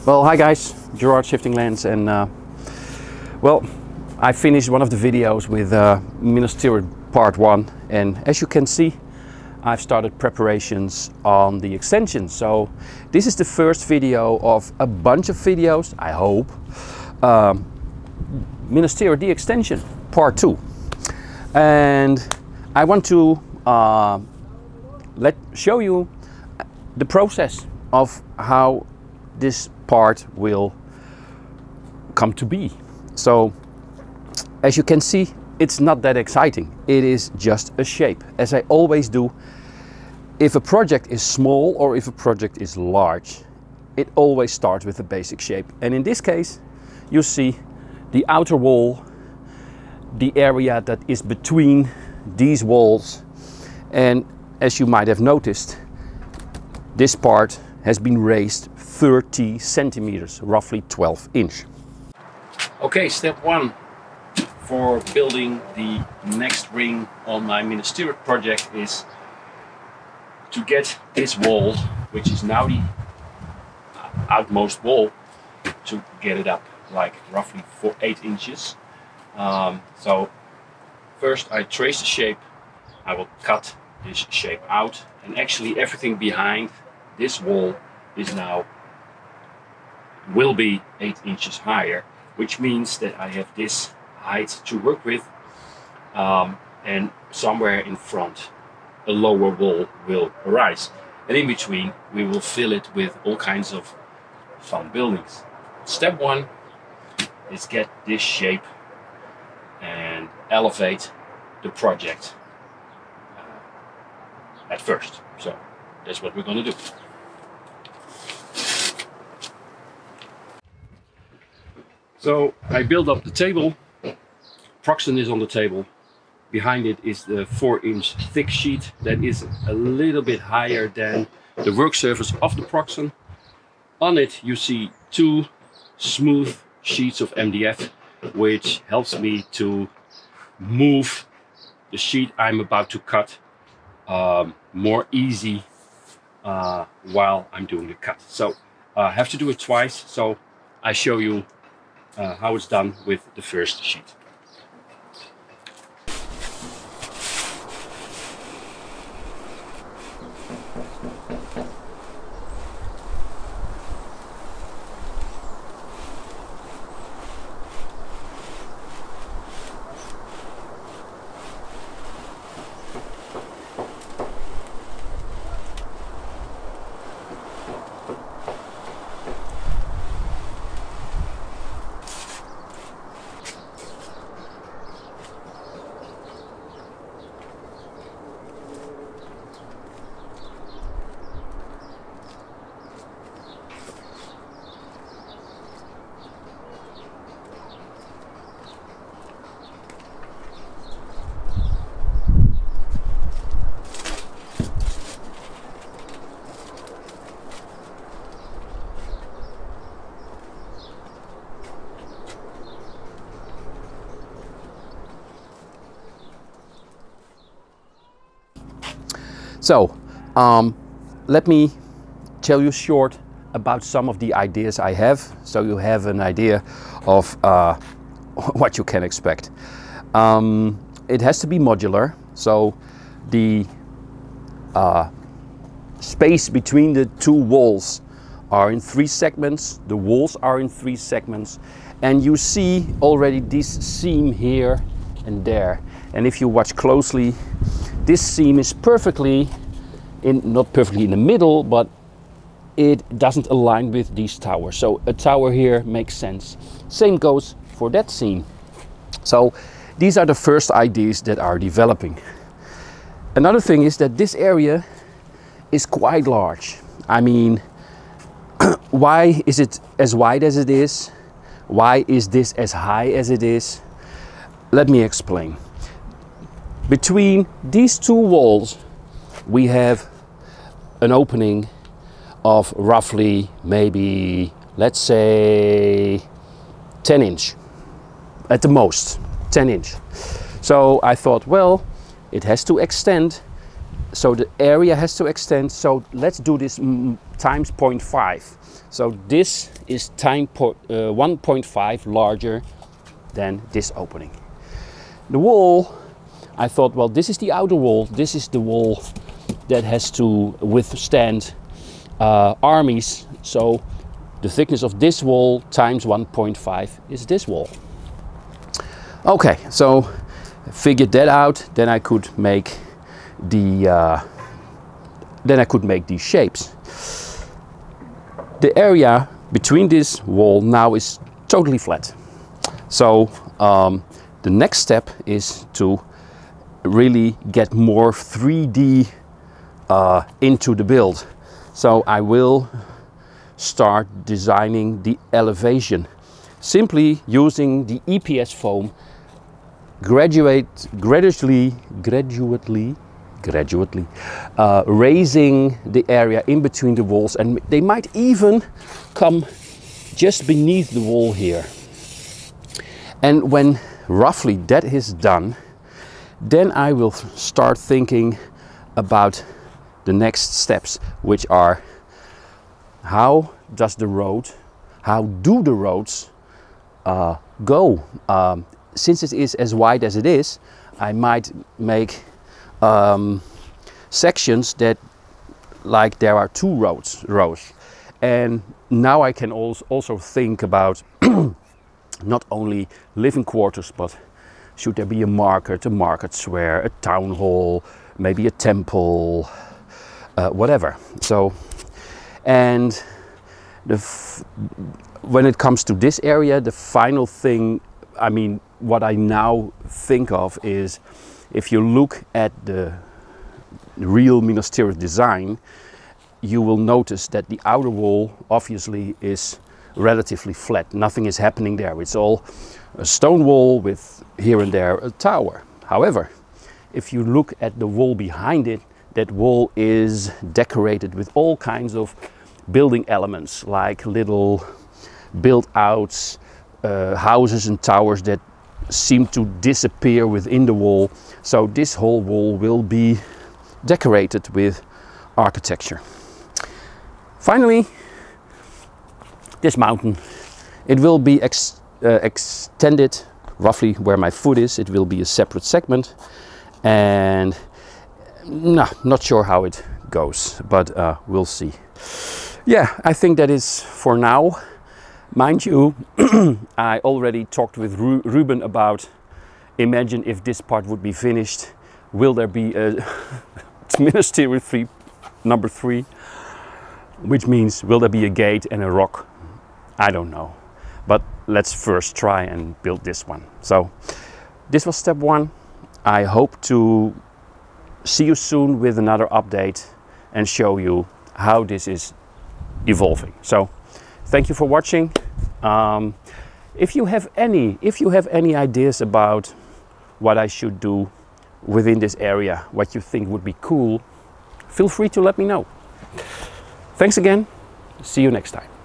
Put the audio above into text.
Well, hi guys, Gerard Shifting Lens, and well, I finished one of the videos with Minas Tirith part 1, and as you can see, I've started preparations on the extension. So this is the first video of a bunch of videos, I hope. Minas Tirith, the extension, part 2. And I want to show you the process of how this part will come to be. So as you can see, it's not that exciting. It is just a shape. As I always do, if a project is small or if a project is large, it always starts with a basic shape. And in this case, you see the outer wall, the area that is between these walls. And as you might have noticed, this part has been raised 30 centimeters, roughly 12 inch. Okay, step 1 for building the next ring on my Minas Tirith project is to get this wall, which is now the outmost wall, to get it up like roughly 8 inches. So first I trace the shape. I will cut this shape out, and actually everything behind this wall is now will be 8 inches higher, which means that I have this height to work with, and somewhere in front a lower wall will arise, and in between we will fill it with all kinds of fun buildings. Step 1 is get this shape and elevate the project at first. So that's what we're going to do. So I build up the table. Proxen is on the table. Behind it is the 4-inch thick sheet that is a little bit higher than the work surface of the Proxen. On it you see 2 smooth sheets of MDF, which helps me to move the sheet I'm about to cut more easy while I'm doing the cut. So I have to do it twice, so I show you how it's done with the first sheet. So let me tell you short about some of the ideas I have, so you have an idea of what you can expect. It has to be modular, so the space between the 2 walls are in 3 segments, the walls are in 3 segments, and you see already this seam here and there. And if you watch closely, this seam is perfectly not perfectly in the middle, but it doesn't align with these towers. So a tower here makes sense. Same goes for that seam. So these are the first ideas that are developing. Another thing is that this area is quite large. I mean, why is it as wide as it is? Why is this as high as it is? Let me explain. Between these 2 walls we have an opening of roughly maybe, let's say, 10 inch at the most, 10 inch. So I thought, well, it has to extend, so the area has to extend, so let's do this times 0.5. So this is 1.5 larger than this opening. The wall, I thought, well, this is the outer wall. This is the wall that has to withstand armies. So the thickness of this wall times 1.5 is this wall. Okay, so figured that out. Then I could make these shapes. The area between this wall now is totally flat. So the next step is to really get more 3D into the build. So I will start designing the elevation, simply using the EPS foam, gradually raising the area in between the walls, and they might even come just beneath the wall here. And when roughly that is done, then I will start thinking about the next steps, which are how do the roads go? Since it is as wide as it is, I might make sections that, like, there are two rows. And now I can also think about not only living quarters, but should there be a market square, a town hall, maybe a temple, whatever. So, and when it comes to this area, the final thing, I mean, what I now think of is, if you look at the real Minas Tirith design, you will notice that the outer wall obviously is relatively flat. Nothing is happening there. It's all a stone wall with here and there a tower. However, if you look at the wall behind it, that wall is decorated with all kinds of building elements, like little build-outs, houses and towers that seem to disappear within the wall. So this whole wall will be decorated with architecture. Finally, this mountain, it will be extended roughly where my foot is. It will be a separate segment, and not sure how it goes, but we'll see. Yeah, I think that is for now. Mind you, I already talked with Ruben about, imagine if this part would be finished, will there be a Minas Tirith number 3? Which means, will there be a gate and a rock? I don't know. But let's first try and build this one. So this was step 1. I hope to see you soon with another update and show you how this is evolving. So thank you for watching. If you have any ideas about what I should do within this area, what you think would be cool, feel free to let me know. Thanks again. See you next time.